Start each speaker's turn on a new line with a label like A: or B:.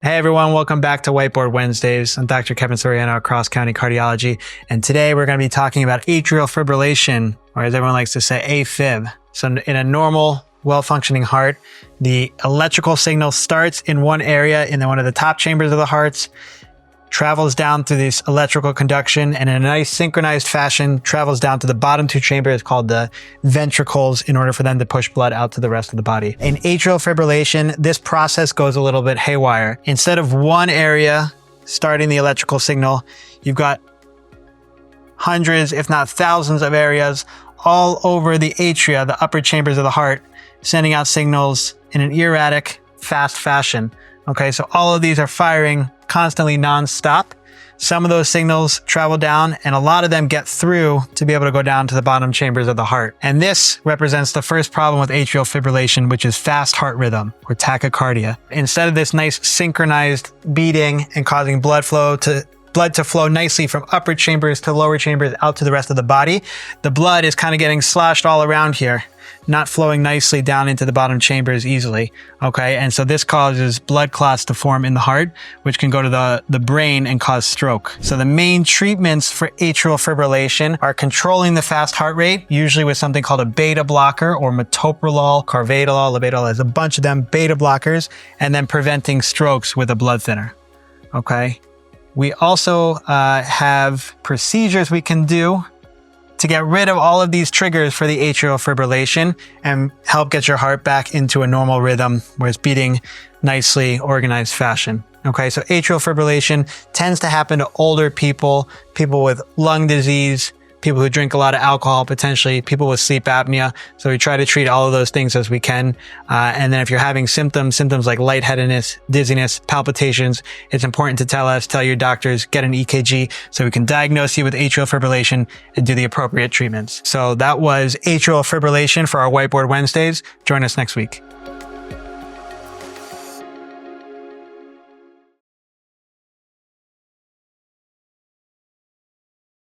A: Hey everyone, welcome back to Whiteboard Wednesdays. I'm Dr. Kevin Soriano, Cross-County Cardiology, and today we're going to be talking about atrial fibrillation, or as everyone likes to say, Afib. So in a normal, well-functioning heart, the electrical signal starts in one area in one of the top chambers of the hearts, travels down through this electrical conduction, and in a nice synchronized fashion travels down to the bottom two chambers called the ventricles in order for them to push blood out to the rest of the body. In atrial fibrillation, this process goes a little bit haywire. Instead of one area starting the electrical signal, you've got hundreds, if not thousands of areas all over the atria, the upper chambers of the heart, sending out signals in an erratic, fast fashion. Okay, so all of these are firing constantly non-stop. Some of those signals travel down and a lot of them get through to be able to go down to the bottom chambers of the heart. And this represents the first problem with atrial fibrillation, which is fast heart rhythm or tachycardia. Instead of this nice synchronized beating and causing blood to flow nicely from upper chambers to lower chambers out to the rest of the body, the blood is kind of getting sloshed all around here, not flowing nicely down into the bottom chambers easily. Okay, and so this causes blood clots to form in the heart, which can go to the brain and cause stroke. So the main treatments for atrial fibrillation are controlling the fast heart rate, usually with something called a beta blocker or metoprolol, carvedilol, labetalol. There's a bunch of them, beta blockers, and then preventing strokes with a blood thinner. Okay. We also have procedures we can do to get rid of all of these triggers for the atrial fibrillation and help get your heart back into a normal rhythm where it's beating nicely, organized fashion. Okay, so atrial fibrillation tends to happen to older people, people with lung disease, people who drink a lot of alcohol, potentially people with sleep apnea. So we try to treat all of those things as we can. And then if you're having symptoms like lightheadedness, dizziness, palpitations, it's important to tell your doctors, get an EKG so we can diagnose you with atrial fibrillation and do the appropriate treatments. So that was atrial fibrillation for our Whiteboard Wednesdays. Join us next week.